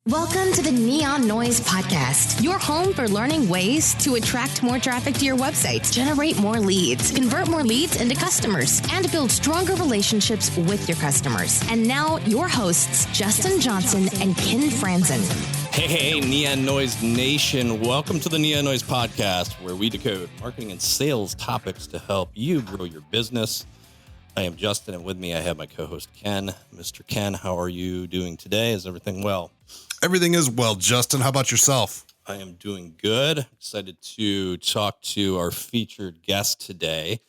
Welcome to the Neon Noise Podcast, your home for learning ways to attract more traffic to your website, generate more leads, convert more leads into customers, and build stronger relationships with your customers. And now, your hosts, Justin Johnson and Ken Franzen. Hey, Neon Noise Nation. Welcome to the Neon Noise Podcast, where we decode marketing and sales topics to help you grow your business. I am Justin, and with me I have my co-host Ken. Mr. Ken, how are you doing today? Is everything well? Everything is well, Justin. How about yourself? I am doing good. Excited to talk to our featured guest today.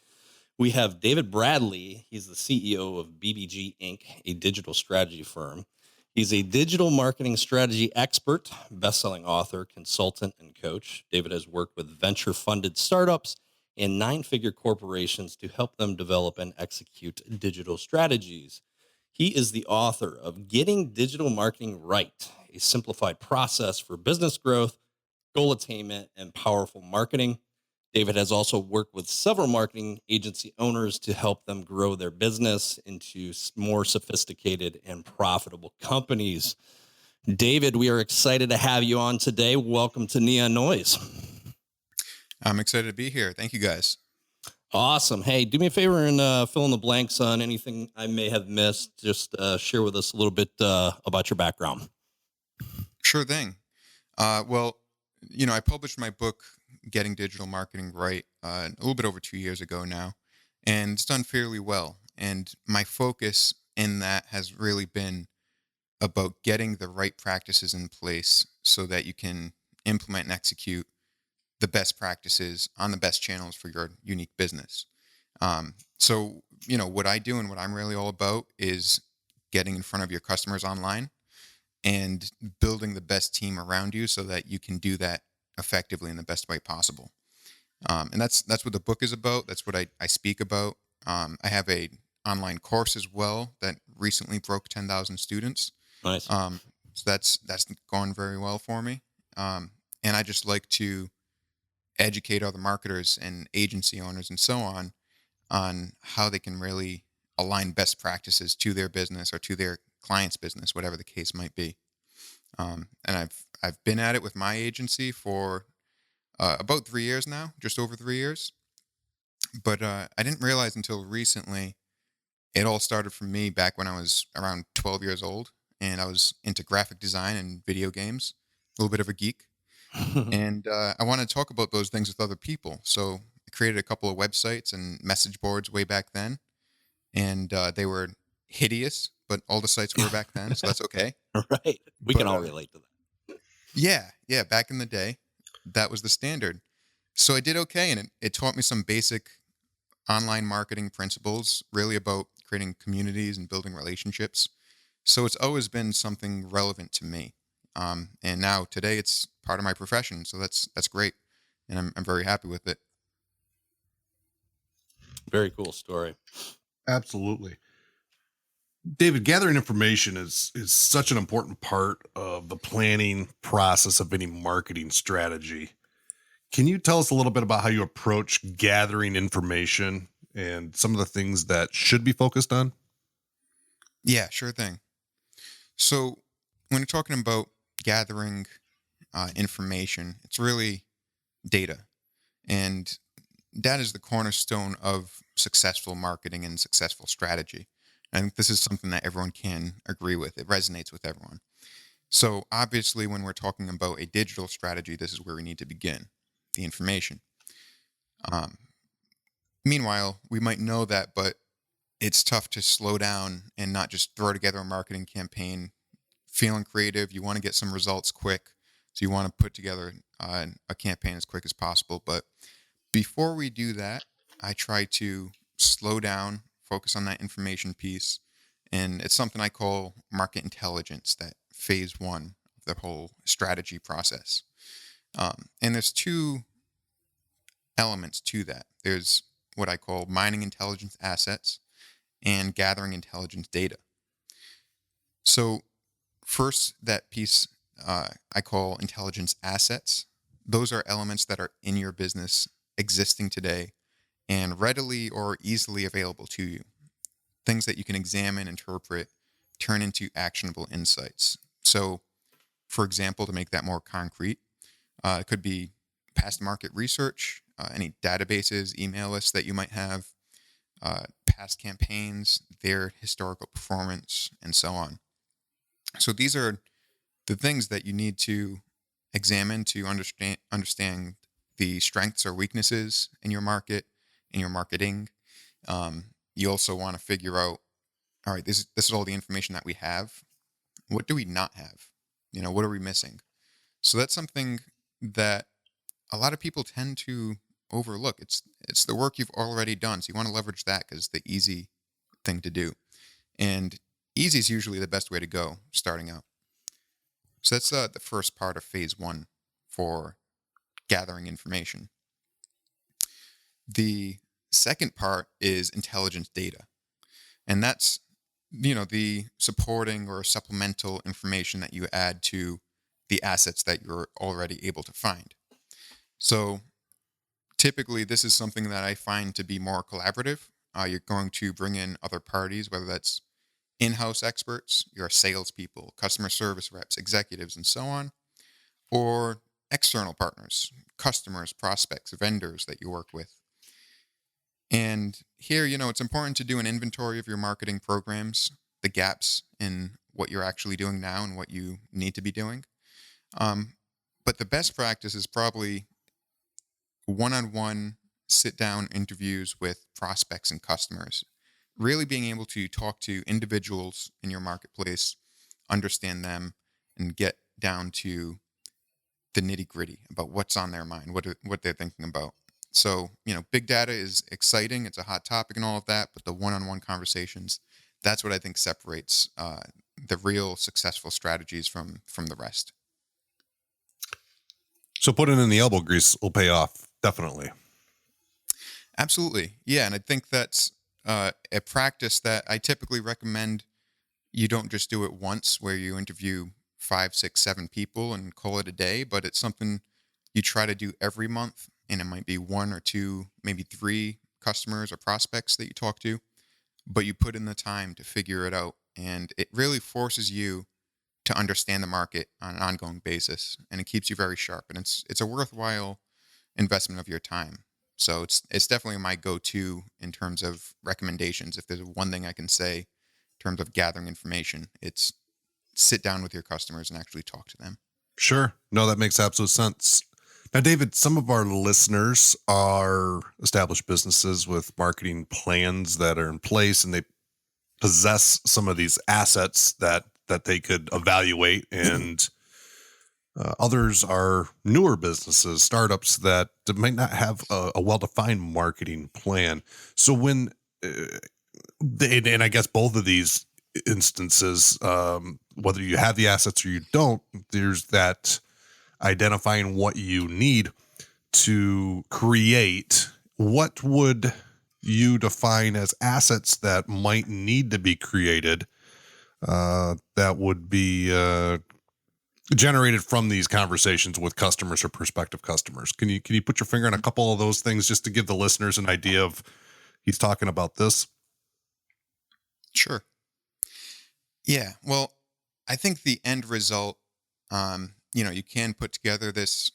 We have David Bradley. He's the CEO of BBG Inc., a digital strategy firm. He's a digital marketing strategy expert, best-selling author, consultant, and coach. David has worked with venture-funded startups and nine-figure corporations to help them develop and execute digital strategies. He is the author of Getting Digital Marketing Right, a simplified process for business growth, goal attainment, and powerful marketing. David has also worked with several marketing agency owners to help them grow their business into more sophisticated and profitable companies. David, we are excited to have you on today. Welcome to Neon Noise. I'm excited to be here. Thank you, guys. Awesome. Hey, do me a favor and fill in the blanks on anything I may have missed. Just share with us a little bit about your background. Sure thing. I published my book, Getting Digital Marketing Right, a little bit over 2 years ago now, and it's done fairly well. And my focus in that has really been about getting the right practices in place so that you can implement and execute the best practices on the best channels for your unique business. What I do and what I'm really all about is getting in front of your customers online and building the best team around you so that you can do that effectively in the best way possible. And that's what the book is about. That's what I speak about. I have a online course as well that recently broke 10,000 students. Nice. So that's gone very well for me. And I just like to educate other marketers and agency owners and so on how they can really align best practices to their business or to their client's business, whatever the case might be. And I've been at it with my agency for about 3 years now, just over 3 years. But I didn't realize until recently it all started for me back when I was around 12 years old, and I was into graphic design and video games, a little bit of a geek. And I wanted to talk about those things with other people. So I created a couple of websites and message boards way back then. And they were hideous, but all the sites were back then, so that's okay. Right. We can all relate to that. Yeah. Back in the day, that was the standard. So I did okay, and it taught me some basic online marketing principles, really about creating communities and building relationships. So it's always been something relevant to me. And now today it's part of my profession. So that's great. And I'm very happy with it. Very cool story. Absolutely. David, gathering information is such an important part of the planning process of any marketing strategy. Can you tell us a little bit about how you approach gathering information and some of the things that should be focused on? Yeah, sure thing. So when you're talking about gathering information, it's really data. And that is the cornerstone of successful marketing and successful strategy. I think this is something that everyone can agree with. It resonates with everyone. So obviously, when we're talking about a digital strategy, this is where we need to begin, the information. Meanwhile, we might know that, but it's tough to slow down and not just throw together a marketing campaign, feeling creative. You want to get some results quick. So you want to put together a campaign as quick as possible. But before we do that, I try to slow down, focus on that information piece. And it's something I call market intelligence, that phase one of the whole strategy process. And there's two elements to that. There's what I call mining intelligence assets and gathering intelligence data. So first, that piece I call intelligence assets. Those are elements that are in your business existing today and readily or easily available to you. Things that you can examine, interpret, turn into actionable insights. So For example, to make that more concrete, it could be past market research, any databases, email lists that you might have, past campaigns, their historical performance, and so on. So these are the things that you need to examine to understand the strengths or weaknesses in your market, in your marketing. You also want to figure out, all right, this is all the information that we have. What do we not have? What are we missing? So that's something that a lot of people tend to overlook. It's the work you've already done. So you want to leverage that because it's the easy thing to do. And easy is usually the best way to go starting out. So that's the first part of phase 1 for gathering information. The second part is intelligence data. And that's, the supporting or supplemental information that you add to the assets that you're already able to find. So typically, this is something that I find to be more collaborative. You're going to bring in other parties, whether that's in-house experts, your salespeople, customer service reps, executives, and so on, or external partners, customers, prospects, vendors that you work with. And here, it's important to do an inventory of your marketing programs, the gaps in what you're actually doing now and what you need to be doing. But the best practice is probably one-on-one sit-down interviews with prospects and customers. Really being able to talk to individuals in your marketplace, understand them, and get down to the nitty-gritty about what's on their mind, what they're thinking about. So, big data is exciting. It's a hot topic and all of that, but the one-on-one conversations, that's what I think separates the real successful strategies from the rest. So putting in the elbow grease will pay off, definitely. Absolutely. Yeah, and I think that's a practice that I typically recommend you don't just do it once where you interview 5, 6, 7 people and call it a day, but it's something you try to do every month. And it might be 1 or 2, maybe 3 customers or prospects that you talk to, but you put in the time to figure it out. And it really forces you to understand the market on an ongoing basis. And it keeps you very sharp. And it's a worthwhile investment of your time. So it's definitely my go-to in terms of recommendations. If there's one thing I can say in terms of gathering information, it's sit down with your customers and actually talk to them. Sure. No, that makes absolute sense. Now, David, some of our listeners are established businesses with marketing plans that are in place, and they possess some of these assets that they could evaluate. And others are newer businesses, startups that might not have a well-defined marketing plan. So when, and I guess both of these instances, whether you have the assets or you don't, there's that identifying what you need to create. What would you define as assets that might need to be created that would be generated from these conversations with customers or prospective customers? Can you put your finger on a couple of those things just to give the listeners an idea of he's talking about this? Sure. Yeah. Well, I think the end result, you can put together this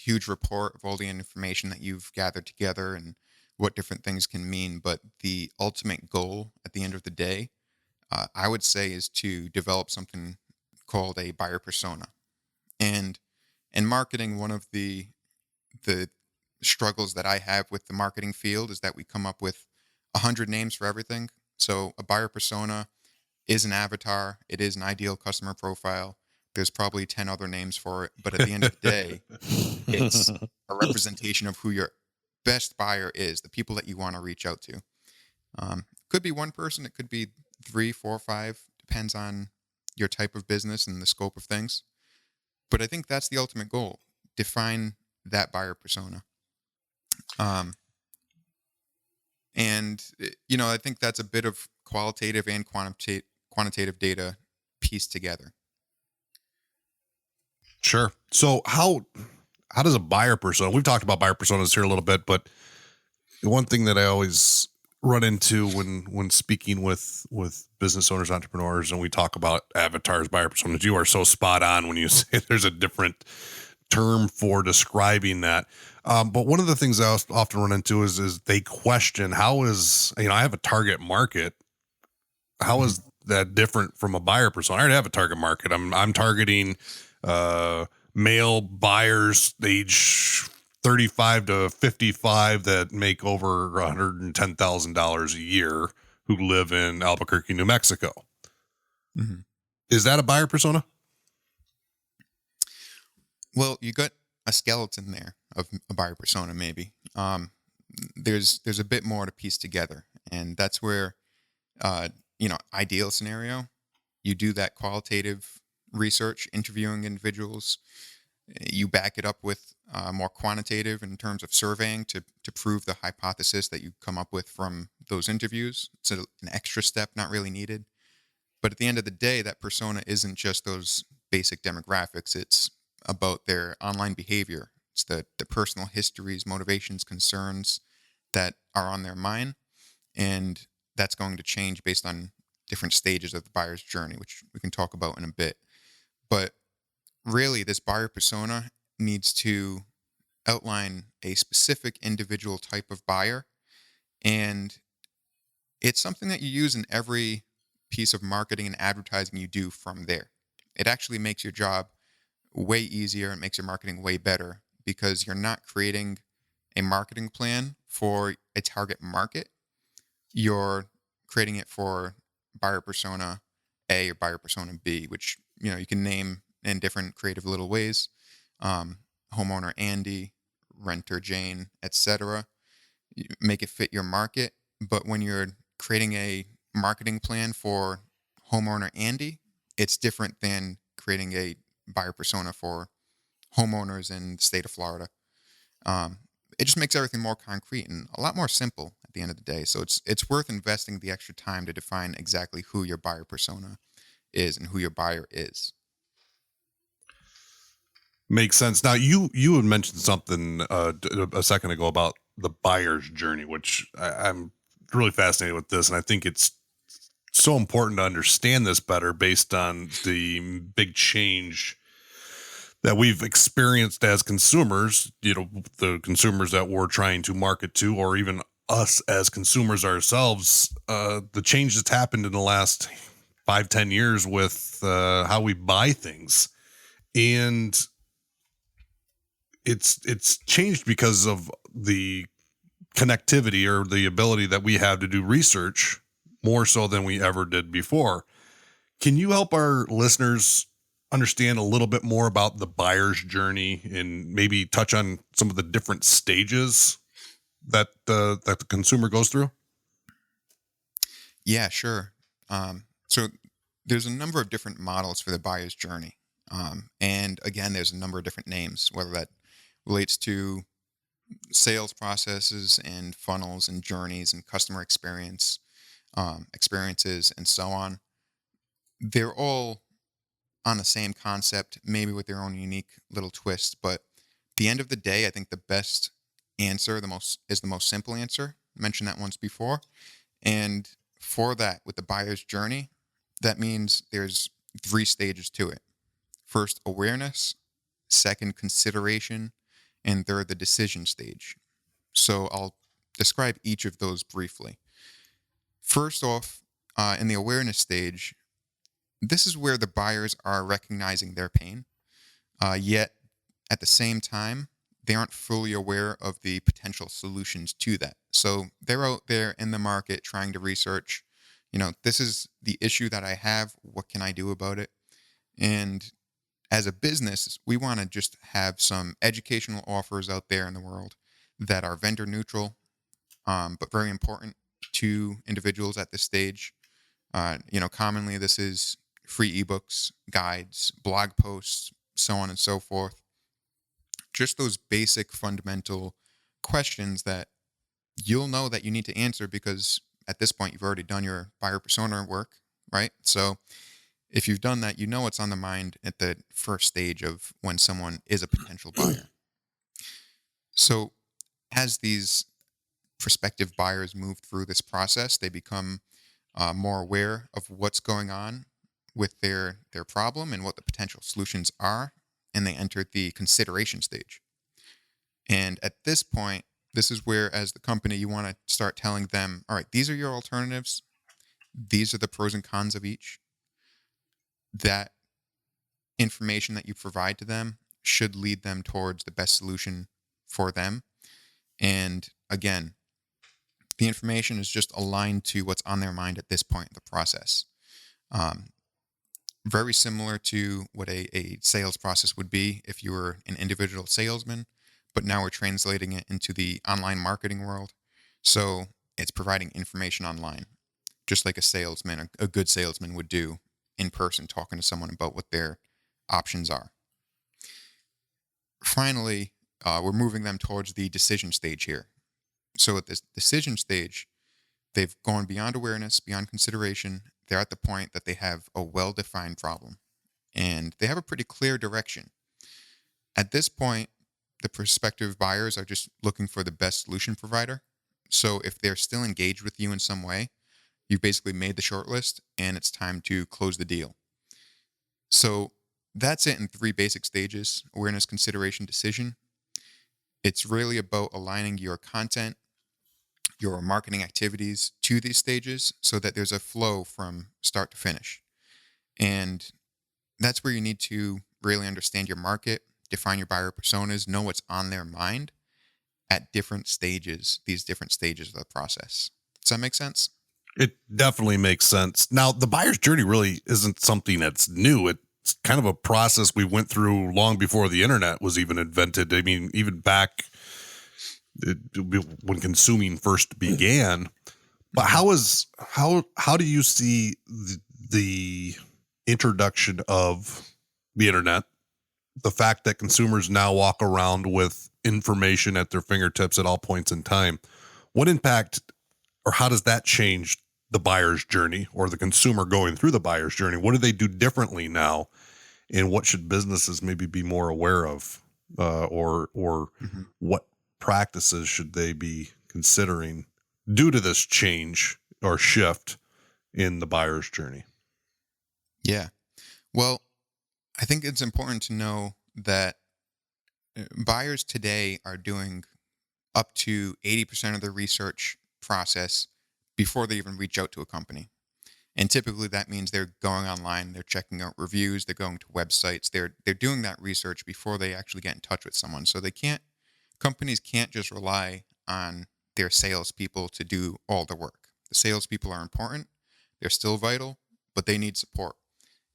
huge report of all the information that you've gathered together and what different things can mean. But the ultimate goal at the end of the day, I would say, is to develop something called a buyer persona. And in marketing, one of the struggles that I have with the marketing field is that we come up with 100 names for everything. So a buyer persona is an avatar. It is an ideal customer profile. There's probably 10 other names for it. But at the end of the day, it's a representation of who your best buyer is, the people that you want to reach out to. Could be one person. It could be 3, 4, 5. Depends on your type of business and the scope of things. But I think that's the ultimate goal. Define that buyer persona. And, I think that's a bit of qualitative and quantitative data pieced together. Sure. So how does a buyer persona, we've talked about buyer personas here a little bit, but the one thing that I always run into when speaking with business owners, entrepreneurs, and we talk about avatars, buyer personas. You are so spot on when you say there's a different term for describing that. But one of the things I often run into is they question, how is, I have a target market. How is that different from a buyer persona? I already have a target market. I'm targeting male buyers age 35 to 55 that make over $110,000 a year who live in Albuquerque, New Mexico. Mm-hmm. Is that a buyer persona? Well, you got a skeleton there of a buyer persona, maybe. There's a bit more to piece together, and that's where, ideal scenario, you do that qualitative research, interviewing individuals. You back it up with more quantitative in terms of surveying to prove the hypothesis that you come up with from those interviews. It's an extra step, not really needed. But at the end of the day, that persona isn't just those basic demographics. It's about their online behavior. It's the personal histories, motivations, concerns that are on their mind. And that's going to change based on different stages of the buyer's journey, which we can talk about in a bit. But really, this buyer persona needs to outline a specific individual type of buyer. And it's something that you use in every piece of marketing and advertising you do from there. It actually makes your job way easier and makes your marketing way better because you're not creating a marketing plan for a target market. You're creating it for buyer persona A or buyer persona B, which, you can name in different creative little ways. Homeowner Andy, renter Jane, etc. Make it fit your market. But when you're creating a marketing plan for homeowner Andy, it's different than creating a buyer persona for homeowners in the state of Florida. It just makes everything more concrete and a lot more simple at the end of the day. So it's worth investing the extra time to define exactly who your buyer persona is and who your buyer is. Makes sense. Now, you had mentioned something a second ago about the buyer's journey, which I'm really fascinated with this, and I think it's so important to understand this better based on the big change that we've experienced as consumers, the consumers that we're trying to market to, or even us as consumers ourselves, the change that's happened in the last 5-10 years with how we buy things. And it's changed because of the connectivity or the ability that we have to do research more so than we ever did before. Can you help our listeners understand a little bit more about the buyer's journey and maybe touch on some of the different stages that the consumer goes through? Yeah, sure. So there's a number of different models for the buyer's journey. And again, there's a number of different names, whether that relates to sales processes and funnels and journeys and customer experiences and so on. They're all on the same concept, maybe with their own unique little twist. But at the end of the day, I think the best answer, is the most simple answer. I mentioned that once before. And for that, with the buyer's journey, that means there's 3 stages to it. First, awareness. Second, consideration. And third, the decision stage. So I'll describe each of those briefly. First off, in the awareness stage, this is where the buyers are recognizing their pain, yet at the same time, they aren't fully aware of the potential solutions to that. So they're out there in the market trying to research, this is the issue that I have. What can I do about it? And as a business, we want to just have some educational offers out there in the world that are vendor neutral, but very important to individuals at this stage. Commonly this is free ebooks, guides, blog posts, so on and so forth. Just those basic fundamental questions that you'll know that you need to answer because at this point you've already done your buyer persona work, right? So if you've done that, what's on the mind at the first stage of when someone is a potential buyer. So as these prospective buyers move through this process, they become more aware of what's going on with their problem and what the potential solutions are, and they enter the consideration stage. And at this point, this is where, as the company, you want to start telling them, all right, these are your alternatives. These are the pros and cons of each. That information that you provide to them should lead them towards the best solution for them. And again, the information is just aligned to what's on their mind at this point in the process. Very similar to what a sales process would be if you were an individual salesman, but now we're translating it into the online marketing world. So it's providing information online, just like a good salesman would do in person, talking to someone about what their options are. Finally, we're moving them towards the decision stage here. So at this decision stage, they've gone beyond awareness, beyond consideration. They're at the point that they have a well-defined problem, and they have a pretty clear direction. At this point, the prospective buyers are just looking for the best solution provider. So if they're still engaged with you in some way, you've basically made the shortlist, and it's time to close the deal. So that's it in 3 basic stages: awareness, consideration, decision. It's really about aligning your content, your marketing activities to these stages so that there's a flow from start to finish. And that's where you need to really understand your market, define your buyer personas, know what's on their mind at different stages, these different stages of the process. Does that make sense? It definitely makes sense. Now, the buyer's journey really isn't something that's new. It's kind of a process we went through long before the internet was even invented. I mean, even back when consuming first began. But how do you see the introduction of the internet, the fact that consumers now walk around with information at their fingertips at all points in time? What impact, or how does that change the buyer's journey, or the consumer going through the buyer's journey? What do they do differently now, and what should businesses maybe be more aware of, or what practices should they be considering due to this change or shift in the buyer's journey? Yeah. Well, I think it's important to know that buyers today are doing up to 80% of the research process before they even reach out to a company. And typically that means they're going online, they're checking out reviews, they're going to websites, they're doing that research before they actually get in touch with someone. So companies can't just rely on their salespeople to do all the work. The salespeople are important, they're still vital, but they need support.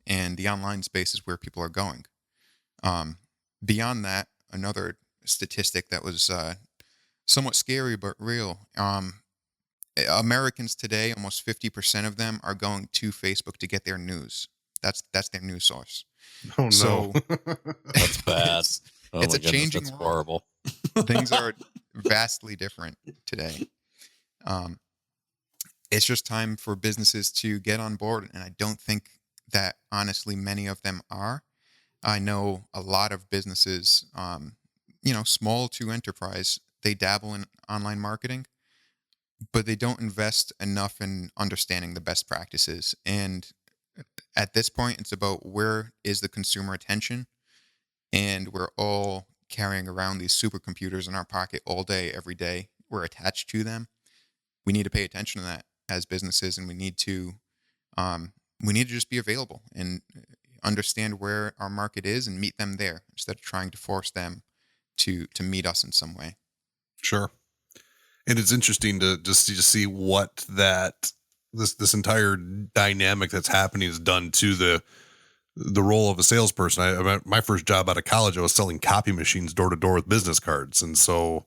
And the online space is where people are going. Beyond that, another statistic that was somewhat scary but real. Americans today, almost 50% of them are going to Facebook to get their news. That's their news source. Oh no, so, That's bad. It's a changing That's world. horrible. Things are vastly different today. It's just time for businesses to get on board, and I don't think that honestly many of them are. I know a lot of businesses, small to enterprise, they dabble in online marketing, but they don't invest enough in understanding the best practices. And at this point, it's about where is the consumer attention, and we're all carrying around these supercomputers in our pocket all day, every day. We're attached to them. We need to pay attention to that as businesses, and we need to just be available and understand where our market is and meet them there instead of trying to force them to meet us in some way. Sure. And it's interesting to just see what this entire dynamic that's happening has done to the role of a salesperson. My first job out of college, I was selling copy machines door to door with business cards. And so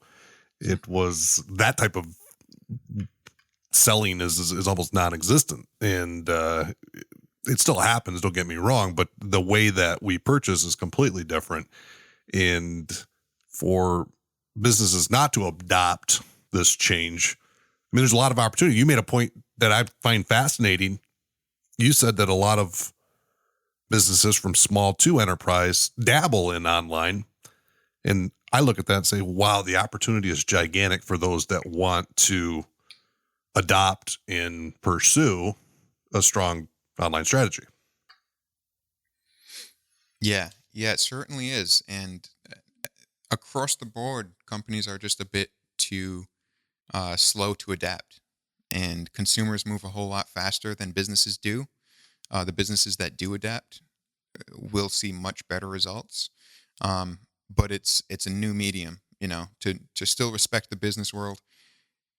it was that type of selling is almost non-existent. And it still happens, don't get me wrong, but the way that we purchase is completely different. And for businesses not to adopt this change, I mean, there's a lot of opportunity. You made a point that I find fascinating. You said that a lot of businesses from small to enterprise dabble in online. And I look at that and say, wow, the opportunity is gigantic for those that want to adopt and pursue a strong online strategy. Yeah, it certainly is. And across the board, companies are just a bit too slow to adapt. And consumers move a whole lot faster than businesses do. The businesses that do adapt will see much better results. But it's a new medium, to still respect the business world.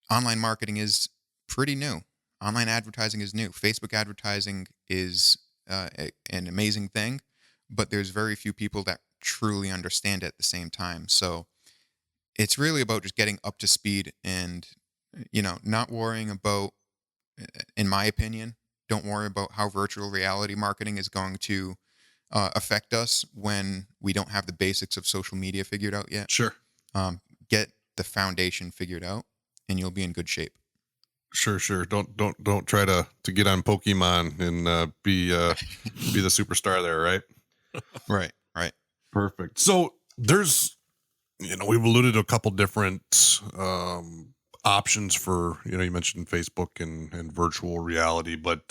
Online marketing is pretty new. Online advertising is new. Facebook advertising is an amazing thing, but there's very few people that truly understand it at the same time. So it's really about just getting up to speed and, not worrying about, in my opinion, don't worry about how virtual reality marketing is going to affect us when we don't have the basics of social media figured out yet. Sure. Get the foundation figured out and you'll be in good shape. Sure. Don't try to get on Pokemon and be the superstar there, right? Right. Perfect. So there's, we've alluded to a couple different options for, you mentioned Facebook and virtual reality, but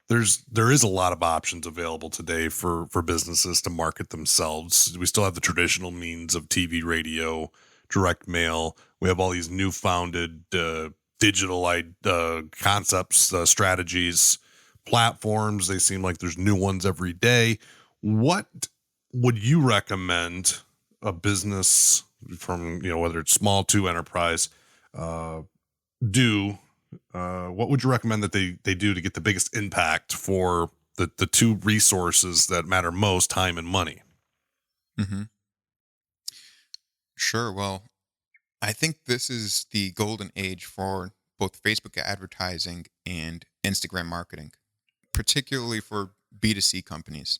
there is a lot of options available today for businesses to market themselves. We still have the traditional means of TV, radio, direct mail. We have all these new founded digital concepts, strategies, platforms. They seem like there's new ones every day. What would you recommend a business from, whether it's small to enterprise, do? What would you recommend that they do to get the biggest impact for the two resources that matter most, time and money? Mm-hmm. Sure. Well, I think this is the golden age for both Facebook advertising and Instagram marketing, particularly for B2C companies.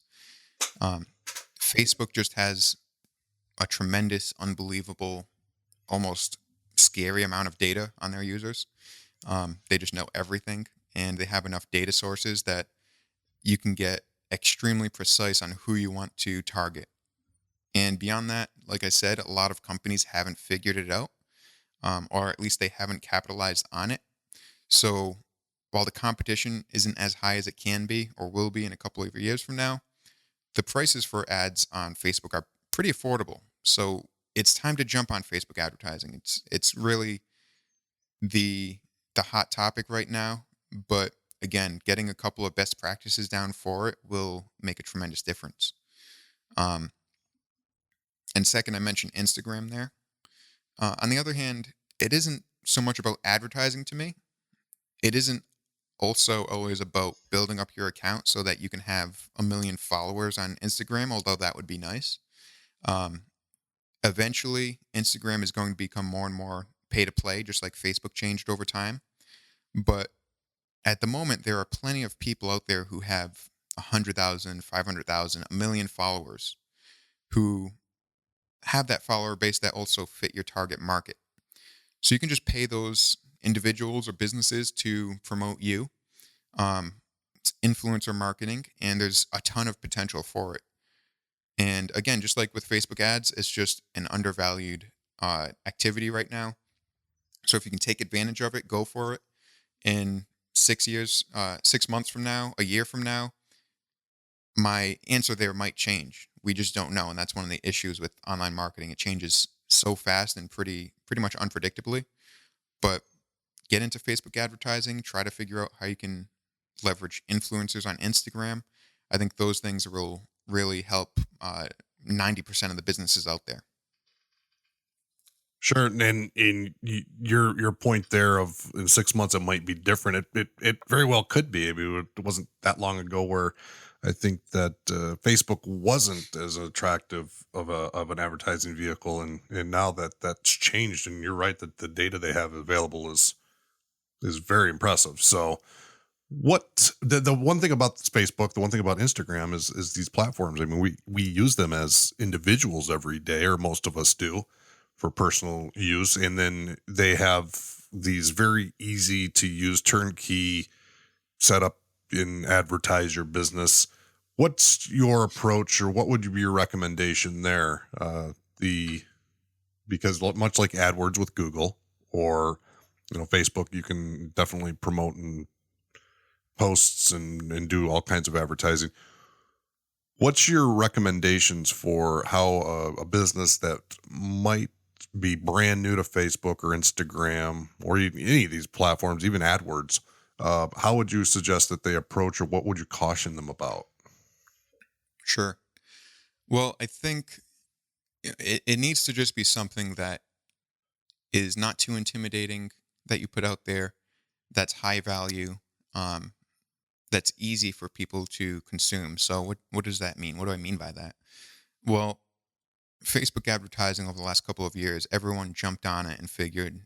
Facebook just has a tremendous, unbelievable, almost scary amount of data on their users. They just know everything, and they have enough data sources that you can get extremely precise on who you want to target. And beyond that, like I said, a lot of companies haven't figured it out, or at least they haven't capitalized on it. So while the competition isn't as high as it can be or will be in a couple of years from now, the prices for ads on Facebook are pretty affordable. So it's time to jump on Facebook advertising. It's really the hot topic right now. But again, getting a couple of best practices down for it will make a tremendous difference. And second, I mentioned Instagram there. On the other hand, it isn't so much about advertising to me. It isn't also always about building up your account so that you can have 1 million followers on Instagram, although that would be nice. Eventually, Instagram is going to become more and more pay to play, just like Facebook changed over time. But at the moment, there are plenty of people out there who have 100,000, 500,000, 1 million followers who have that follower base that also fit your target market. So you can just pay those individuals or businesses to promote you. It's influencer marketing, and there's a ton of potential for it. And again, just like with Facebook ads, it's just an undervalued activity right now. So if you can take advantage of it, go for it. In 6 months from now, a year from now, my answer there might change. We just don't know. And that's one of the issues with online marketing. It changes so fast and pretty much unpredictably. But get into Facebook advertising, try to figure out how you can leverage influencers on Instagram. I think those things will really help 90% of the businesses out there. Sure. And in your point there of in 6 months, it might be different. It very well could be. I mean, it wasn't that long ago where I think that Facebook wasn't as attractive of an advertising vehicle. And now that's changed, and you're right that the data they have available is very impressive. So what the one thing about Facebook, the one thing about Instagram is these platforms. I mean, we use them as individuals every day, or most of us do, for personal use. And then they have these very easy to use turnkey setup and advertise your business. What's your approach, or what would be your recommendation there? The because much like AdWords with Google or, Facebook, you can definitely promote and posts and do all kinds of advertising. What's your recommendations for how a business that might be brand new to Facebook or Instagram or any of these platforms, even AdWords, how would you suggest that they approach, or what would you caution them about? Sure. Well, I think it needs to just be something that is not too intimidating that you put out there, that's high value, um, that's easy for people to consume. So what does that mean? What do I mean by that? Well, Facebook advertising over the last couple of years, everyone jumped on it and figured,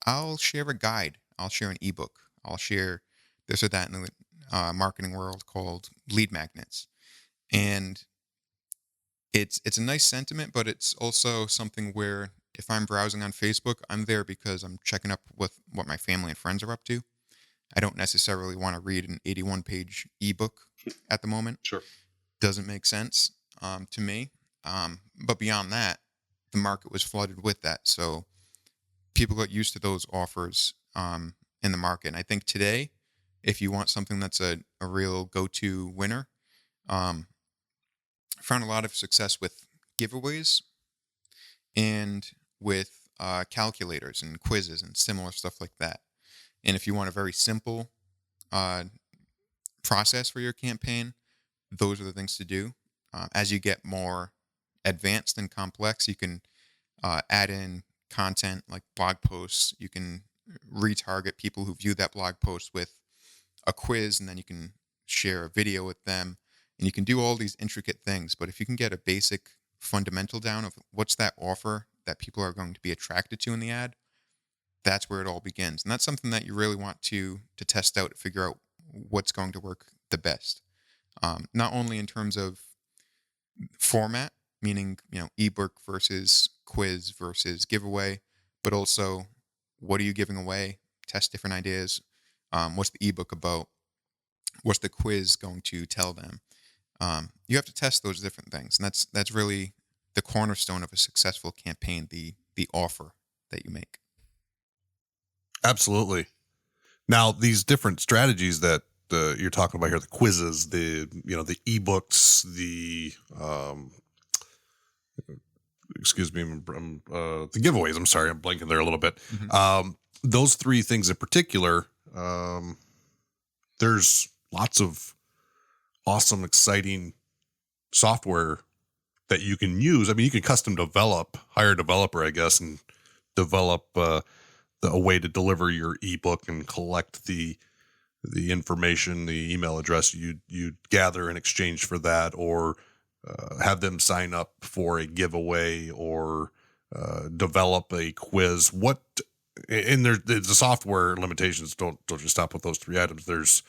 I'll share a guide, I'll share an ebook, I'll share this or that in the marketing world called lead magnets. And it's a nice sentiment, but it's also something where if I'm browsing on Facebook, I'm there because I'm checking up with what my family and friends are up to. I don't necessarily want to read an 81-page ebook at the moment. Sure. Doesn't make sense to me. But beyond that, the market was flooded with that. So people got used to those offers in the market. And I think today, if you want something that's a real go-to winner, I found a lot of success with giveaways and with calculators and quizzes and similar stuff like that. And if you want a very simple process for your campaign, those are the things to do. As you get more advanced and complex, you can add in content like blog posts. You can retarget people who view that blog post with a quiz, and then you can share a video with them. And you can do all these intricate things. But if you can get a basic fundamental down of what's that offer that people are going to be attracted to in the ad, that's where it all begins. And that's something that you really want to test out, figure out what's going to work the best. Not only in terms of format, meaning, ebook versus quiz versus giveaway, but also what are you giving away? Test different ideas. What's the ebook about? What's the quiz going to tell them? You have to test those different things. And that's really the cornerstone of a successful campaign, the offer that you make. Absolutely. Now, these different strategies that you're talking about here, the quizzes, the ebooks, the the giveaways. I'm sorry, I'm blanking there a little bit. Mm-hmm. Those three things in particular, there's lots of awesome, exciting software that you can use. I mean, you can custom develop, hire a developer, I guess, and develop a way to deliver your ebook and collect the information, the email address you gather in exchange for that, or have them sign up for a giveaway, or develop a quiz. And the software limitations don't just stop with those three items. There's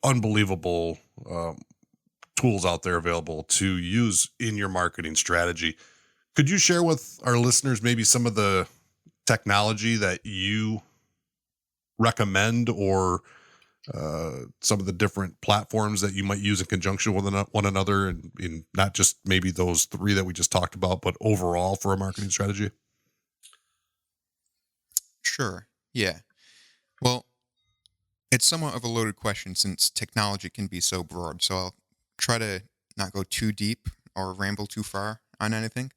unbelievable tools out there available to use in your marketing strategy. Could you share with our listeners maybe some of the technology that you recommend, or some of the different platforms that you might use in conjunction with one another, and in not just maybe those three that we just talked about, but overall for a marketing strategy? Sure. Yeah. Well, it's somewhat of a loaded question since technology can be so broad. So I'll try to not go too deep or ramble too far on anything.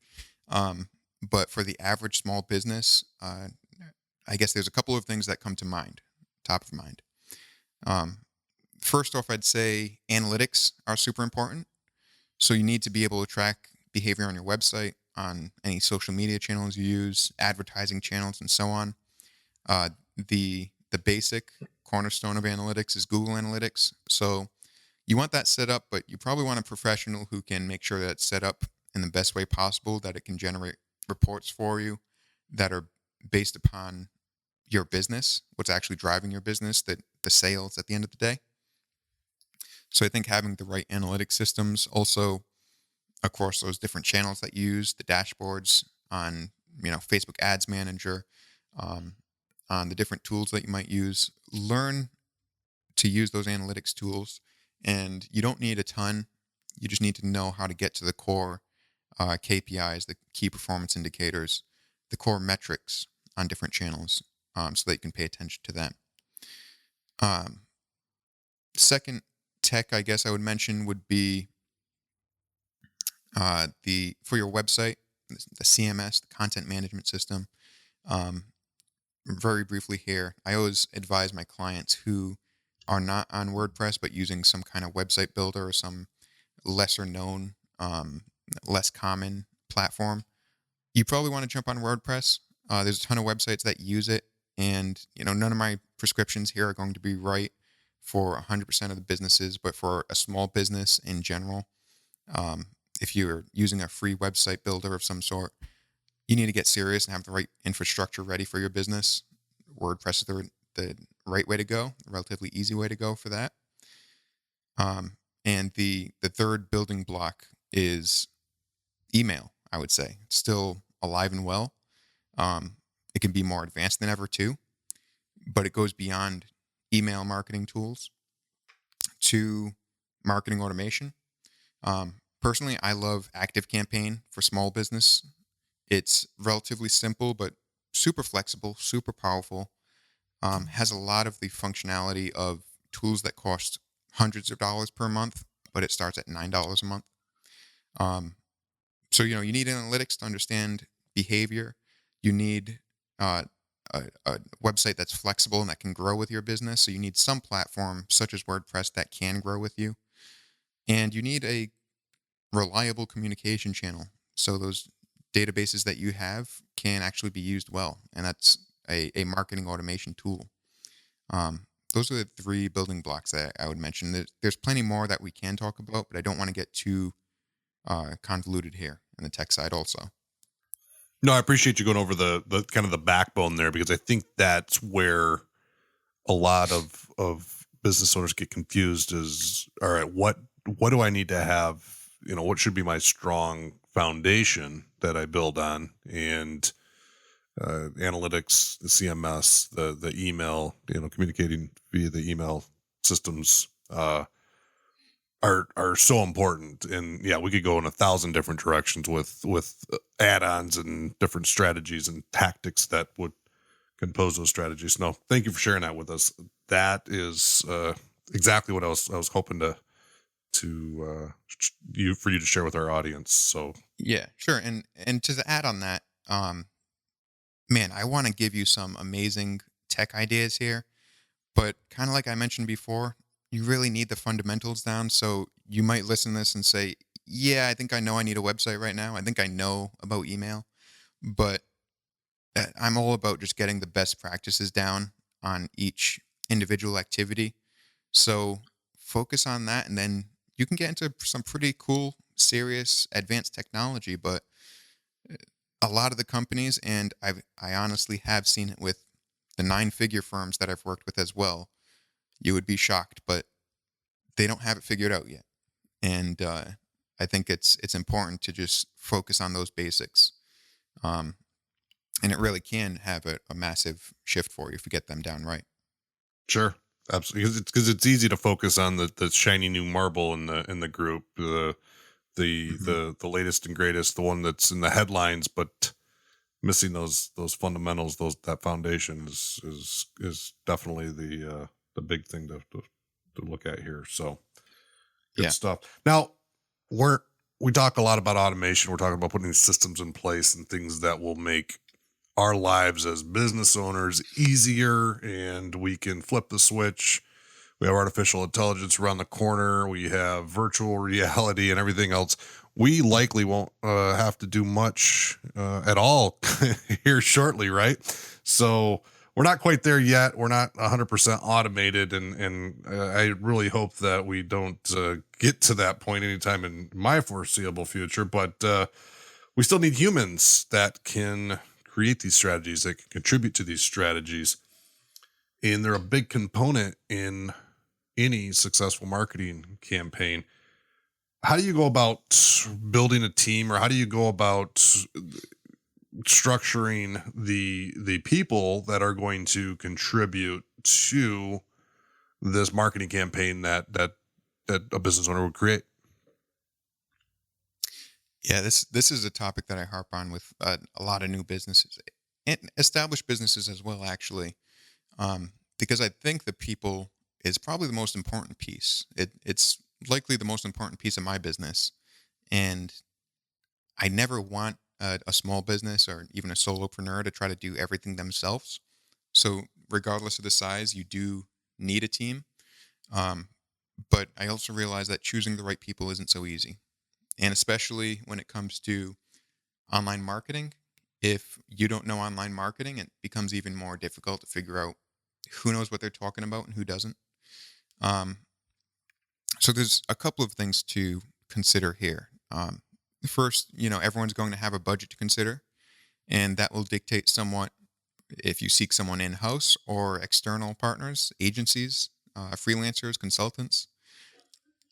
But for the average small business, I guess there's a couple of things that come to mind, top of mind. First off, I'd say analytics are super important. So you need to be able to track behavior on your website, on any social media channels you use, advertising channels, and so on. The basic cornerstone of analytics is Google Analytics. So you want that set up, but you probably want a professional who can make sure that it's set up in the best way possible, that it can generate reports for you that are based upon your business, what's actually driving your business, the sales at the end of the day. So I think having the right analytic systems, also across those different channels that you use, the dashboards on, Facebook Ads Manager, on the different tools that you might use, learn to use those analytics tools. And you don't need a ton. You just need to know how to get to the core KPIs, the key performance indicators, the core metrics on different channels, so that you can pay attention to them. Second tech, I guess I would mention, would be for your website, the CMS, the content management system. Very briefly here, I always advise my clients who are not on WordPress but using some kind of website builder or some lesser known, less common platform. You probably want to jump on WordPress. There's a ton of websites that use it, and none of my prescriptions here are going to be right for 100% of the businesses, but for a small business in general, if you're using a free website builder of some sort, you need to get serious and have the right infrastructure ready for your business. WordPress is the right way to go, a relatively easy way to go for that. And the third building block is email, I would say. It's still alive and well. It can be more advanced than ever too, but it goes beyond email marketing tools to marketing automation. Personally, I love ActiveCampaign for small business. It's relatively simple, but super flexible, super powerful. Has a lot of the functionality of tools that cost hundreds of dollars per month, but it starts at $9 a month. So, you need analytics to understand behavior. You need a website that's flexible and that can grow with your business. So you need some platform such as WordPress that can grow with you. And you need a reliable communication channel. So those databases that you have can actually be used well. And that's a marketing automation tool. Those are the three building blocks that I would mention. There's plenty more that we can talk about, but I don't want to get too convoluted here in the tech side also. No, I appreciate you going over the kind of the backbone there, because I think that's where a lot of business owners get confused is, all right, what do I need to have? What should be my strong foundation that I build on? And analytics, the CMS, the email, communicating via the email systems are so important. And yeah, we could go in 1,000 different directions with add-ons and different strategies and tactics that would compose those strategies. No, thank you for sharing that with us. That is exactly what I was hoping for you to share with our audience. So yeah, sure. And to add on that, man, I want to give you some amazing tech ideas here, but kind of like I mentioned before, you really need the fundamentals down. So you might listen to this and say, yeah, I think I know I need a website right now. I think I know about email, but I'm all about just getting the best practices down on each individual activity. So focus on that, and then you can get into some pretty cool, serious, advanced technology. But a lot of the companies, and I honestly have seen it with the 9-figure firms that I've worked with as well, you would be shocked, but they don't have it figured out yet. And I think it's important to just focus on those basics. And it really can have a massive shift for you if you get them down right. Sure. Absolutely. Because it's easy to focus on the shiny new marble in the group, the latest and greatest, the one that's in the headlines, but missing those fundamentals, that foundation is definitely the big thing to look at here. So good stuff. Now we talk a lot about automation. We're talking about putting systems in place and things that will make our lives as business owners easier, and we can flip the switch. We have artificial intelligence around the corner. We have virtual reality and everything else. We likely won't have to do much at all here shortly, right? So we're not quite there yet. We're not 100% automated, and I really hope that we don't get to that point anytime in my foreseeable future. But we still need humans that can create these strategies, that can contribute to these strategies, and they're a big component in any successful marketing campaign. How do you go about building a team, or how do you go about structuring the people that are going to contribute to this marketing campaign that a business owner would create? Yeah, this is a topic that I harp on with a lot of new businesses and established businesses as well, actually, because I think the people is probably the most important piece. It's likely the most important piece of my business, and I never want a small business or even a solopreneur to try to do everything themselves. So, regardless of the size, you do need a team. Um, but I also realize that choosing the right people isn't so easy. And especially when it comes to online marketing, if you don't know online marketing, it becomes even more difficult to figure out who knows what they're talking about and who doesn't. Um, so there's a couple of things to consider here. First, everyone's going to have a budget to consider, and that will dictate somewhat if you seek someone in-house or external partners, agencies, freelancers, consultants.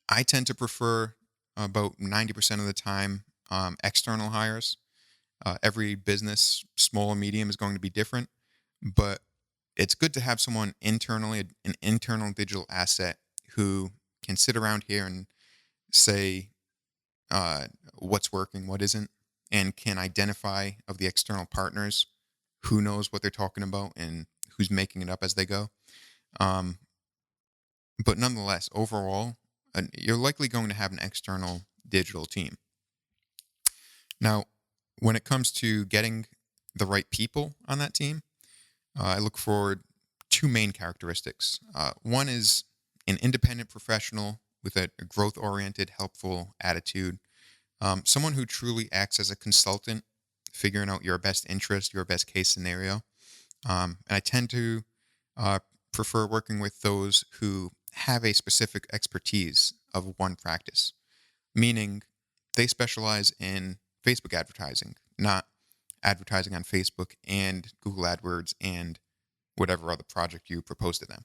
I tend to prefer about 90% of the time external hires. Every business, small or medium, is going to be different, but it's good to have someone internally, an internal digital asset who can sit around here and say uh, what's working, what isn't, and can identify of the external partners who knows what they're talking about and who's making it up as they go. Um, but nonetheless, overall, you're likely going to have an external digital team. Now, when it comes to getting the right people on that team, I look for two main characteristics. One is an independent professional with a growth-oriented, helpful attitude. Someone who truly acts as a consultant, figuring out your best interest, your best case scenario. And I tend to uh, prefer working with those who have a specific expertise of one practice, meaning they specialize in Facebook advertising, not advertising on Facebook and Google AdWords and whatever other project you propose to them.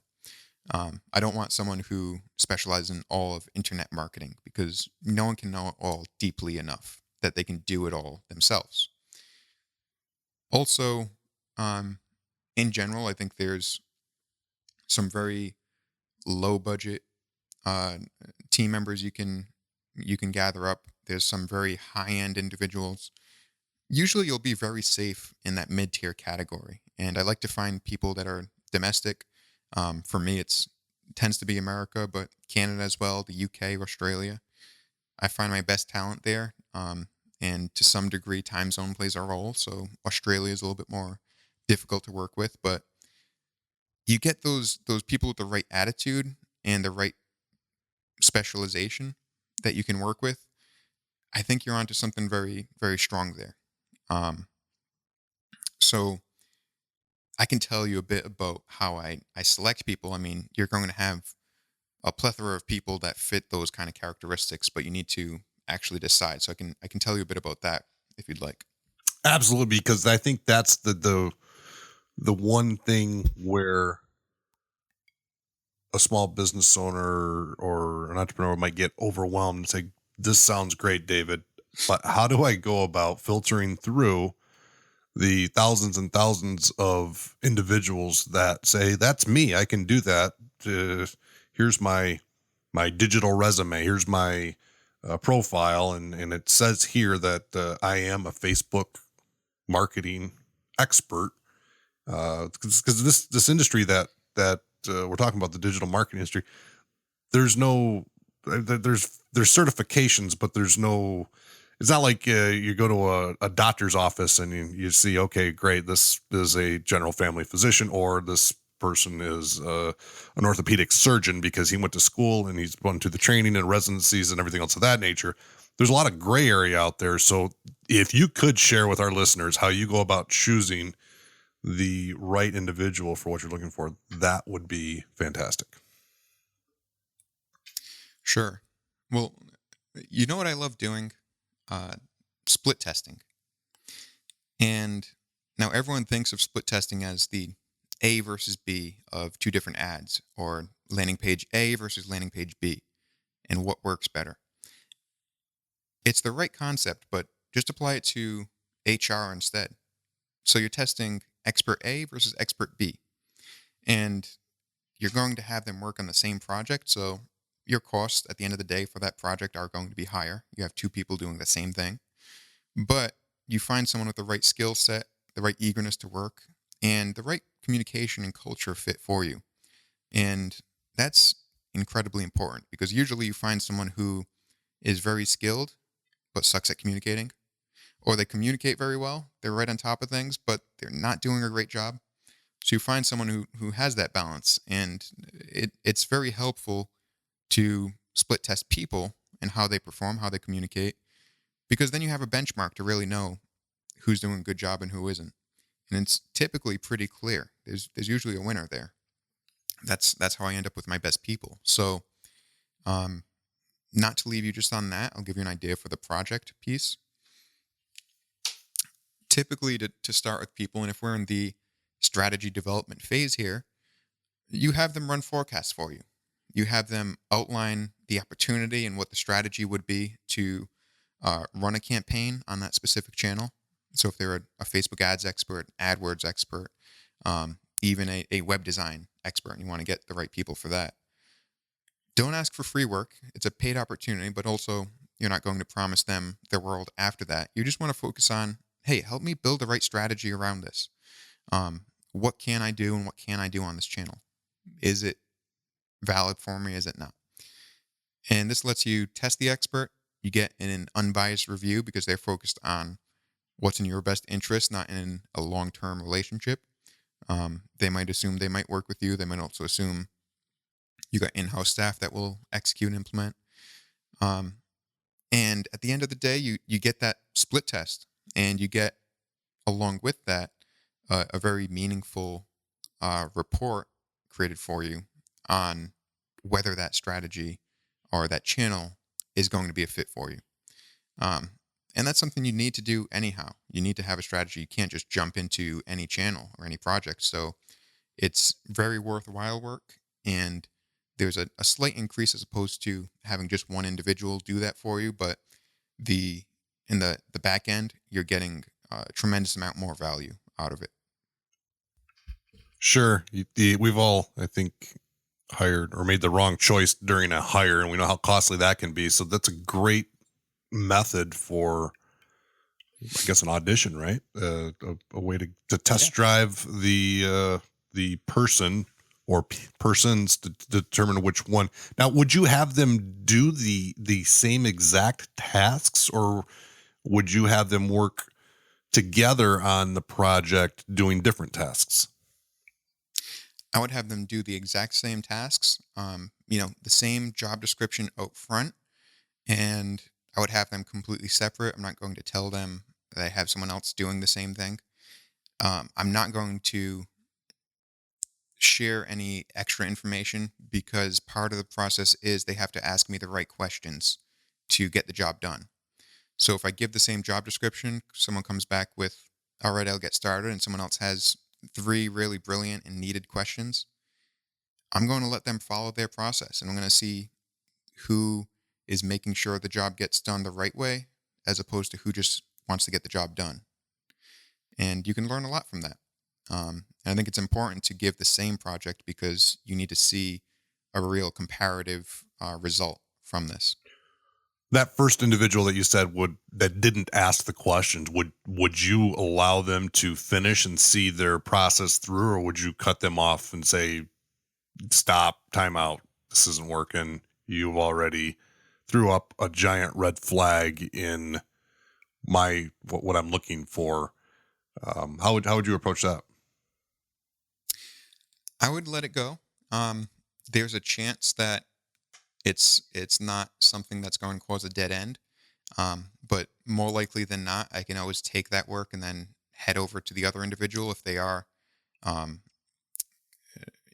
I don't want someone who specializes in all of internet marketing because no one can know it all deeply enough that they can do it all themselves. Also, in general, I think there's some very low budget uh, team members you can gather up. There's some very high end individuals. Usually, you'll be very safe in that mid tier category, and I like to find people that are domestic. For me, it tends to be America, but Canada as well, the UK, Australia. I find my best talent there, and to some degree, time zone plays a role. So Australia is a little bit more difficult to work with, but you get those people with the right attitude and the right specialization that you can work with. I think you're onto something very, very strong there. Um, so I can tell you a bit about how I select people. I mean, you're going to have a plethora of people that fit those kind of characteristics, but you need to actually decide. So I can tell you a bit about that if you'd like. Absolutely, because I think that's the one thing where a small business owner or an entrepreneur might get overwhelmed and say, "This sounds great, David, but how do I go about filtering through the thousands and thousands of individuals that say that's me, I can do that. Here's my digital resume, here's my profile, and it says here that I am a Facebook marketing expert." Because this industry that we're talking about, the digital marketing industry, there's no there's certifications, but there's no. It's not like you go to a doctor's office and you see, okay, great, this is a general family physician, or this person is an orthopedic surgeon because he went to school and he's gone to the training and residencies and everything else of that nature. There's a lot of gray area out there. So if you could share with our listeners how you go about choosing the right individual for what you're looking for, that would be fantastic. Sure. Well, you know what I love doing? Split testing. And now everyone thinks of split testing as the A versus B of two different ads, or landing page A versus landing page B, and what works better. It's the right concept, but just apply it to HR instead. So you're testing expert A versus expert B, and you're going to have them work on the same project. So your costs at the end of the day for that project are going to be higher. You have two people doing the same thing. But you find someone with the right skill set, the right eagerness to work, and the right communication and culture fit for you. And that's incredibly important because usually you find someone who is very skilled but sucks at communicating, or they communicate very well, they're right on top of things, but they're not doing a great job. So you find someone who has that balance, and it's very helpful to split test people and how they perform, how they communicate, because then you have a benchmark to really know who's doing a good job and who isn't. And it's typically pretty clear. There's usually a winner there. That's how I end up with my best people. So, not to leave you just on that, I'll give you an idea for the project piece. Typically, to start with people, and if we're in the strategy development phase here, you have them run forecasts for you. You have them outline the opportunity and what the strategy would be to run a campaign on that specific channel. So if they're a Facebook ads expert, AdWords expert, even a web design expert, and you want to get the right people for that. Don't ask for free work. It's a paid opportunity, but also you're not going to promise them their world after that. You just want to focus on, hey, help me build the right strategy around this. What can I do and what can I do on this channel? Is it valid for me? Is it not? And this lets you test the expert. You get an unbiased review because they're focused on what's in your best interest, not in a long-term relationship. They might assume they might work with you. They might also assume you got in-house staff that will execute and implement. And at the end of the day, you get that split test, and you get, along with that, a very meaningful report created for you on whether that strategy or that channel is going to be a fit for you. And that's something you need to do anyhow. You need to have a strategy. You can't just jump into any channel or any project. So it's very worthwhile work, and there's a slight increase as opposed to having just one individual do that for you. But in the back end, you're getting a tremendous amount more value out of it. Sure. We've all, I think, hired or made the wrong choice during a hire, and we know how costly that can be. So that's a great method for, I guess, an audition, right? A way to test drive the person or persons to determine which one. Now, would you have them do the same exact tasks, or would you have them work together on the project doing different tasks? I would have them do the exact same tasks, the same job description out front, and I would have them completely separate. I'm not going to tell them that I have someone else doing the same thing. I'm not going to share any extra information because part of the process is they have to ask me the right questions to get the job done. So if I give the same job description, someone comes back with, all right, I'll get started, and someone else has 3 really brilliant and needed questions, I'm going to let them follow their process, and I'm going to see who is making sure the job gets done the right way as opposed to who just wants to get the job done. And you can learn a lot from that. And I think it's important to give the same project because you need to see a real comparative result from this. That first individual that you said that didn't ask the questions, would you allow them to finish and see their process through, or would you cut them off and say, stop, time out, this isn't working, you've already threw up a giant red flag in what I'm looking for? How would you approach that? I would let it go. There's a chance that it's not something that's going to cause a dead end. But more likely than not, I can always take that work and then head over to the other individual if they are,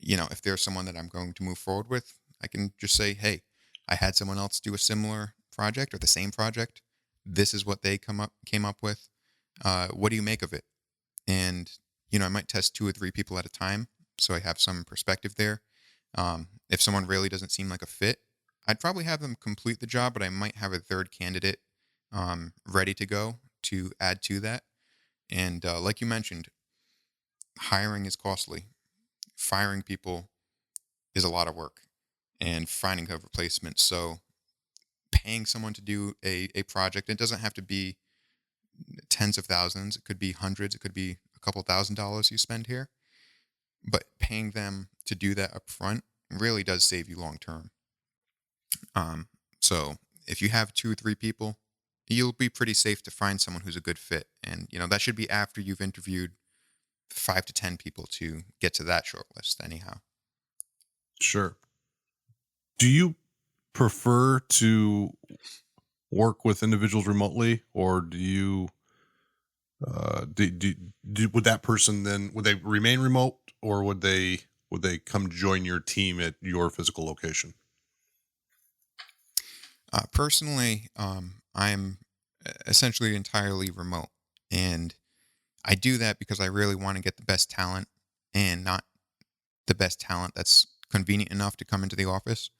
if there's someone that I'm going to move forward with. I can just say, hey, I had someone else do a similar project or the same project. This is what they came up with. What do you make of it? And, I might test 2 or 3 people at a time, so I have some perspective there. If someone really doesn't seem like a fit, I'd probably have them complete the job, but I might have a third candidate ready to go to add to that. And like you mentioned, hiring is costly. Firing people is a lot of work, and finding a replacement. So paying someone to do a project, it doesn't have to be tens of thousands. It could be hundreds. It could be a couple $1,000s you spend here. But paying them to do that up front really does save you long term. So if you have 2 or 3 people, you'll be pretty safe to find someone who's a good fit. And, that should be after you've interviewed 5 to 10 people to get to that short list anyhow. Sure. Do you prefer to work with individuals remotely, or do you would that person then, would they remain remote, or would they come join your team at your physical location? Personally, I'm essentially entirely remote, and I do that because I really want to get the best talent, and not the best talent that's convenient enough to come into the office.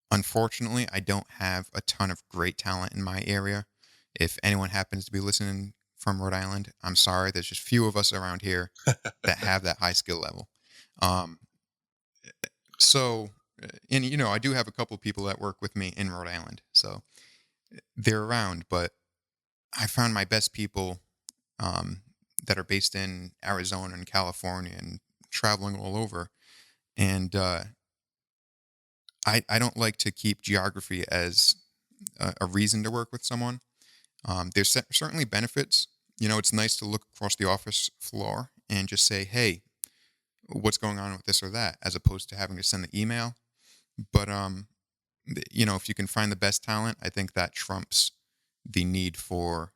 Unfortunately, I don't have a ton of great talent in my area. If anyone happens to be listening from Rhode Island, I'm sorry. There's just few of us around here that have that high skill level. So, and I do have a couple people that work with me in Rhode Island, so they're around. But I found my best people that are based in Arizona and California and traveling all over. And I don't like to keep geography as a reason to work with someone. There's certainly benefits. It's nice to look across the office floor and just say, hey, what's going on with this or that, as opposed to having to send the email. But, if you can find the best talent, I think that trumps the need for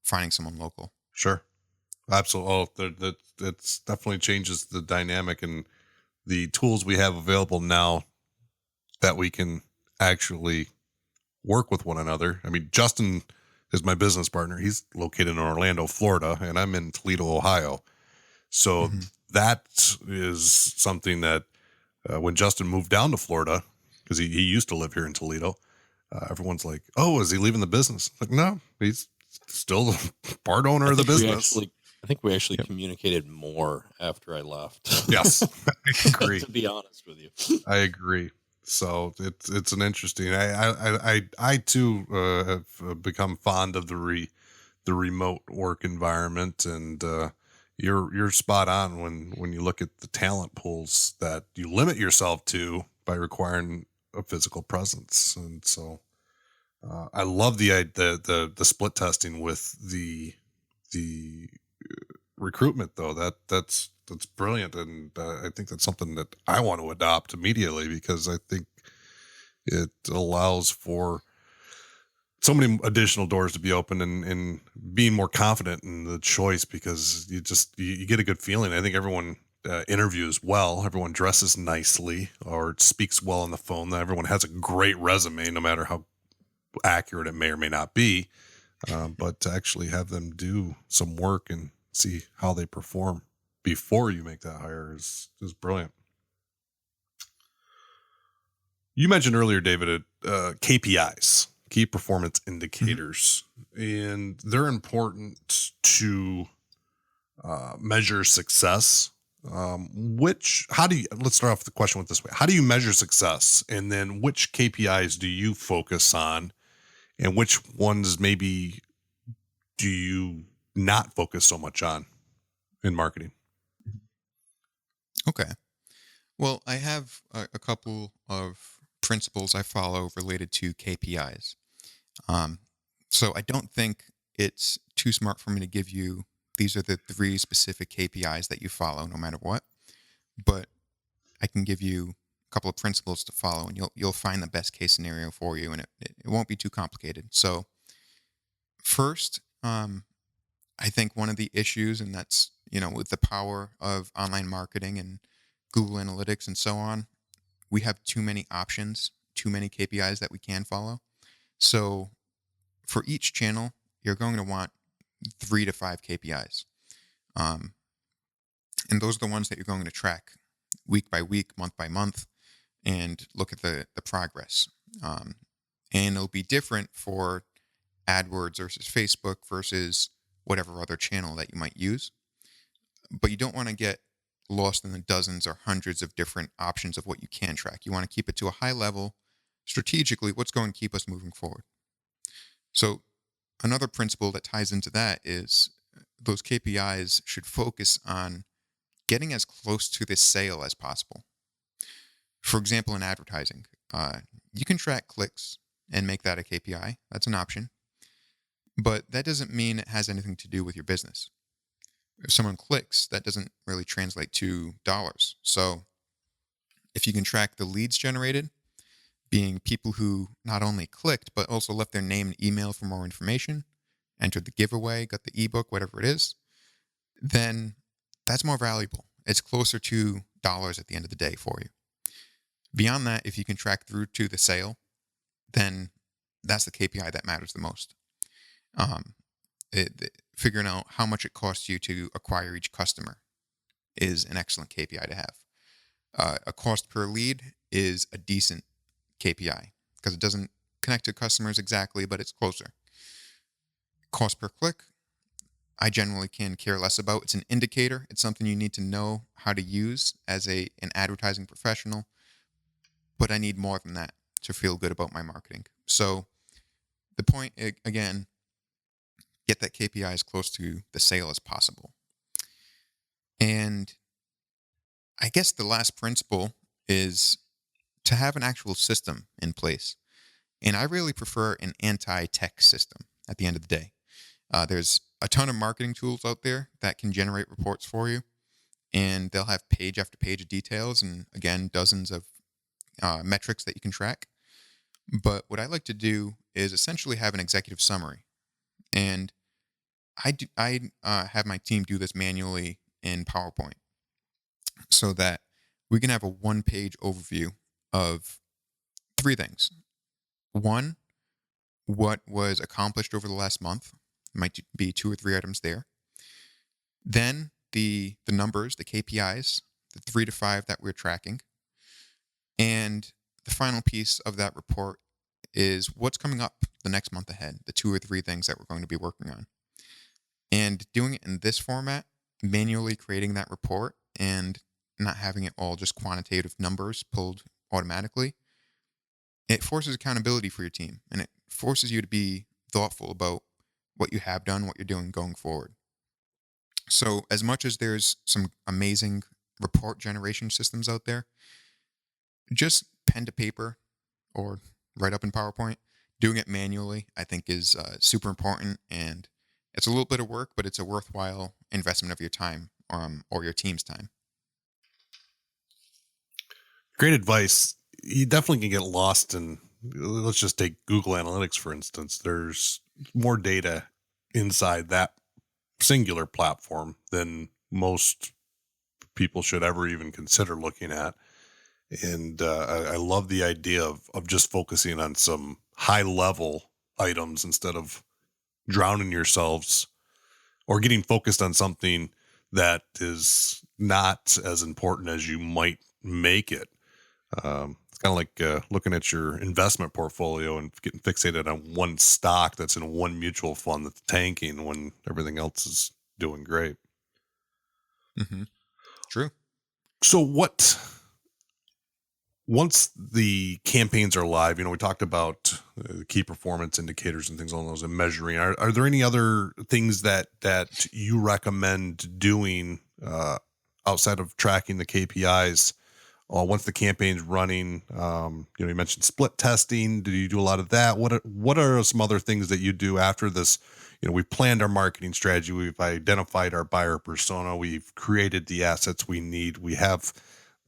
finding someone local. Sure. Absolutely. Oh, that's definitely changes the dynamic and the tools we have available now that we can actually work with one another. I mean, Justin is my business partner. He's located in Orlando, Florida, and I'm in Toledo, Ohio. So that is something that when Justin moved down to Florida, because he used to live here in Toledo, everyone's like, oh, is he leaving the business? Like, no, he's still the part owner of the business. I think we actually communicated more after I left. Yes, I agree. To be honest with you, I agree. So it's an interesting. I too have become fond of the remote work environment, and you're spot on when you look at the talent pools that you limit yourself to by requiring a physical presence. And so I love the split testing with the recruitment, though. That's brilliant, and I think that's something that I want to adopt immediately, because I think it allows for so many additional doors to be open, and being more confident in the choice, because you get a good feeling. I think everyone interviews well, everyone dresses nicely or speaks well on the phone, everyone has a great resume, no matter how accurate it may or may not be, but to actually have them do some work and see how they perform before you make that hire is brilliant. You mentioned earlier, David, KPIs, key performance indicators, and they're important to measure success. Let's start off the question with this way. How do you measure success? And then which KPIs do you focus on, and which ones maybe do you not focus so much on in marketing? Okay. Well, I have a couple of principles I follow related to KPIs. So I don't think it's too smart for me to give you, these are the 3 specific KPIs that you follow no matter what, but I can give you a couple of principles to follow, and you'll find the best case scenario for you, and it won't be too complicated. So first, I think one of the issues, and that's, with the power of online marketing and Google Analytics and so on, we have too many options, too many KPIs that we can follow. So for each channel, you're going to want 3 to 5 KPIs. And those are the ones that you're going to track week by week, month by month, and look at the progress. And it'll be different for AdWords versus Facebook versus whatever other channel that you might use. But you don't want to get lost in the dozens or hundreds of different options of what you can track. You want to keep it to a high level, strategically, what's going to keep us moving forward. So another principle that ties into that is those KPIs should focus on getting as close to the sale as possible. For example, in advertising, you can track clicks and make that a KPI. That's an option. But that doesn't mean it has anything to do with your business. If someone clicks, that doesn't really translate to dollars. So if you can track the leads generated, being people who not only clicked, but also left their name and email for more information, entered the giveaway, got the ebook, whatever it is, then that's more valuable. It's closer to dollars at the end of the day for you. Beyond that, if you can track through to the sale, then that's the KPI that matters the most. Figuring out how much it costs you to acquire each customer is an excellent KPI to have. A cost per lead is a decent KPI because it doesn't connect to customers exactly, but it's closer. Cost per click, I generally can care less about. It's an indicator. It's something you need to know how to use as an advertising professional, but I need more than that to feel good about my marketing. So the point, again, get that KPI as close to the sale as possible. And I guess the last principle is to have an actual system in place. And I really prefer an anti-tech system at the end of the day. There's a ton of marketing tools out there that can generate reports for you, and they'll have page after page of details and, again, dozens of metrics that you can track. But what I like to do is essentially have an executive summary. And I have my team do this manually in PowerPoint so that we can have a one-page overview of three things. One, what was accomplished over the last month. Might be 2 or 3 items there. Then the numbers, the KPIs, the 3 to 5 that we're tracking. And the final piece of that report is what's coming up the next month ahead, the 2 or 3 things that we're going to be working on. And doing it in this format, manually creating that report and not having it all just quantitative numbers pulled automatically, it forces accountability for your team, and it forces you to be thoughtful about what you have done, what you're doing going forward. So as much as there's some amazing report generation systems out there, just pen to paper or write up in PowerPoint, doing it manually, I think is super important. And it's a little bit of work, but it's a worthwhile investment of your time or your team's time. Great advice. You definitely can get lost in, let's just take Google Analytics, for instance. There's more data inside that singular platform than most people should ever even consider looking at. And I love the idea of just focusing on some high level items instead of drowning yourselves or getting focused on something that is not as important as you might make it. It's kind of like looking at your investment portfolio and getting fixated on one stock that's in one mutual fund that's tanking when everything else is doing great. Mm-hmm. True. So once the campaigns are live, we talked about key performance indicators and things along those and measuring. Are there any other things that you recommend doing outside of tracking the KPIs? Once the campaign's running, you mentioned split testing. Do you do a lot of that? What are some other things that you do after this? We've planned our marketing strategy. We've identified our buyer persona. We've created the assets we need. We have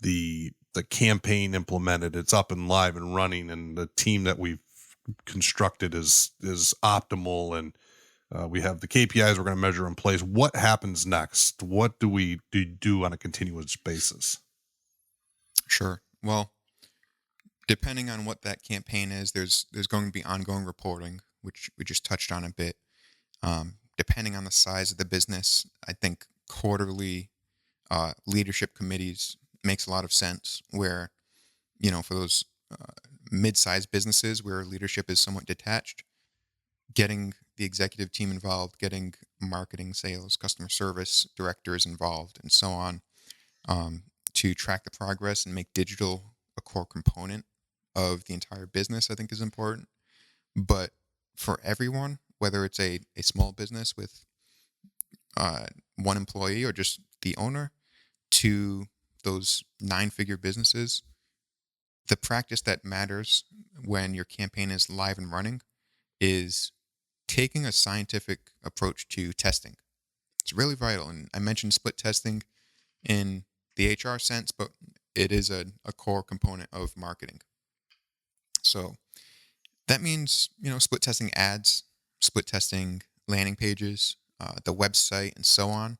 the campaign implemented. It's up and live and running, and the team that we've constructed is optimal. And we have the KPIs we're going to measure in place. What happens next? What do we do on a continuous basis? Sure. Well, depending on what that campaign is, there's going to be ongoing reporting, which we just touched on a bit. Depending on the size of the business, I think quarterly leadership committees makes a lot of sense where, for those mid-sized businesses where leadership is somewhat detached, getting the executive team involved, getting marketing, sales, customer service directors involved, and so on, to track the progress and make digital a core component of the entire business, I think is important. But for everyone, whether it's a small business with one employee or just the owner, to those 9-figure businesses. The practice that matters when your campaign is live and running is taking a scientific approach to testing. It's really vital. And I mentioned split testing in the HR sense, but it is a core component of marketing. So that means, split testing ads, split testing landing pages, the website, and so on.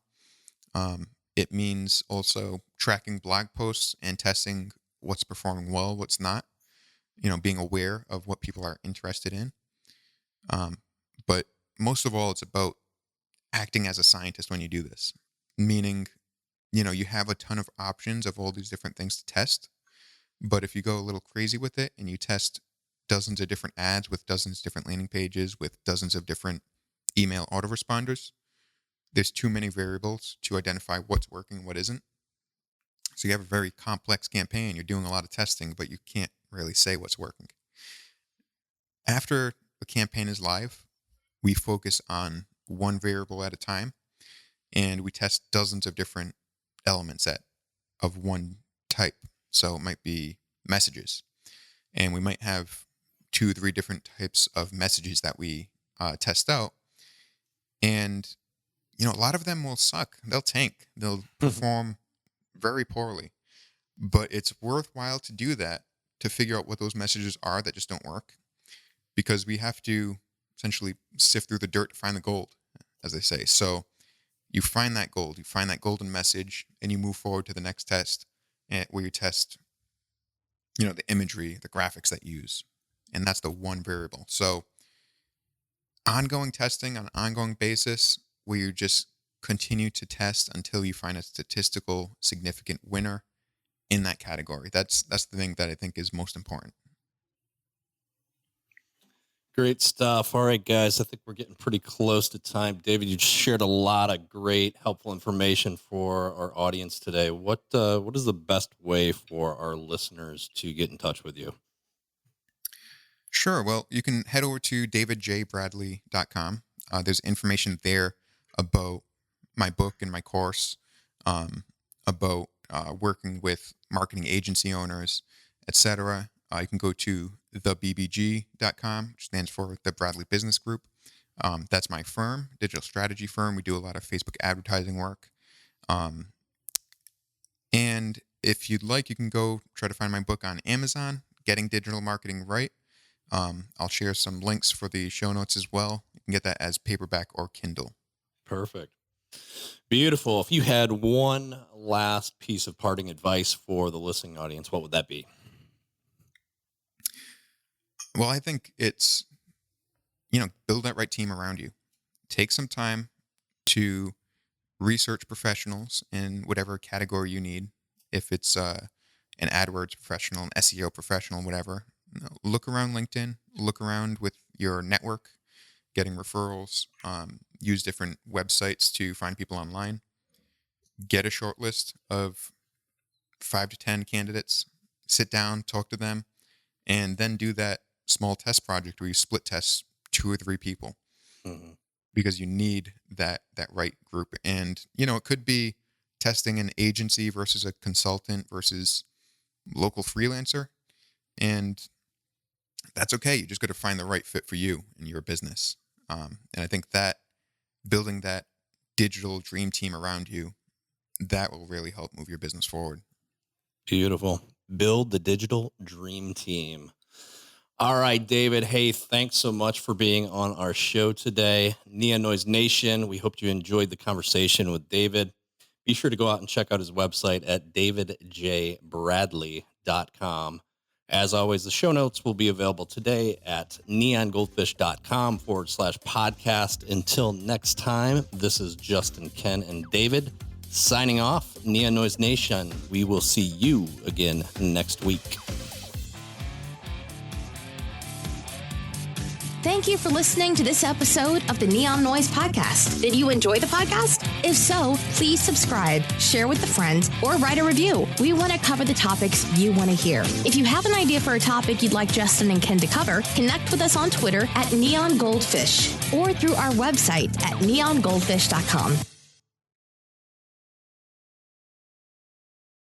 It means also tracking blog posts and testing what's performing well, what's not, being aware of what people are interested in. But most of all, it's about acting as a scientist when you do this, meaning, you have a ton of options of all these different things to test. But if you go a little crazy with it and you test dozens of different ads with dozens of different landing pages with dozens of different email autoresponders, there's too many variables to identify what's working and what isn't. So you have a very complex campaign. You're doing a lot of testing, but you can't really say what's working. After a campaign is live, we focus on one variable at a time, and we test dozens of different elements of one type. So it might be messages, and we might have 2-3 different types of messages that we test out. And, a lot of them will suck. They'll tank. They'll perform very poorly. But it's worthwhile to do that to figure out what those messages are that just don't work, because we have to essentially sift through the dirt to find the gold, as they say. So you find that gold, you find that golden message, and you move forward to the next test where you test, the imagery, the graphics that you use. And that's the one variable. So ongoing testing on an ongoing basis, where you just continue to test until you find a statistical significant winner in that category. That's the thing that I think is most important. Great stuff. All right, guys, I think we're getting pretty close to time. David, you shared a lot of great, helpful information for our audience today. What is the best way for our listeners to get in touch with you? Sure. Well, you can head over to davidjbradley.com. There's information there about my book and my course, about working with marketing agency owners, etc. You can go to thebbg.com, which stands for the Bradley Business Group. That's my firm, digital strategy firm. We do a lot of Facebook advertising work. And if you'd like, you can go try to find my book on Amazon, Getting Digital Marketing Right. I'll share some links for the show notes as well. You can get that as paperback or Kindle. Perfect. Beautiful. If you had one last piece of parting advice for the listening audience, what would that be? Well, I think it's, build that right team around you. Take some time to research professionals in whatever category you need. If it's an AdWords professional, an SEO professional, whatever. Look around LinkedIn, look around with your network, getting referrals, use different websites to find people online, get a short list of 5 to 10 candidates, sit down, talk to them, and then do that small test project where you split test 2 or 3 people, because you need that right group. And, it could be testing an agency versus a consultant versus local freelancer. And that's okay. You just got to find the right fit for you and your business. And I think that building that digital dream team around you, that will really help move your business forward. Beautiful. Build the digital dream team. All right, David. Hey, thanks so much for being on our show today. Neon Noise Nation, we hope you enjoyed the conversation with David. Be sure to go out and check out his website at davidjbradley.com. As always, the show notes will be available today at neongoldfish.com/podcast. Until next time, this is Justin, Ken, and David signing off. Neon Noise Nation, we will see you again next week. Thank you for listening to this episode of the Neon Noise Podcast. Did you enjoy the podcast? If so, please subscribe, share with a friend, or write a review. We want to cover the topics you want to hear. If you have an idea for a topic you'd like Justin and Ken to cover, connect with us on Twitter at Neon Goldfish or through our website at neongoldfish.com.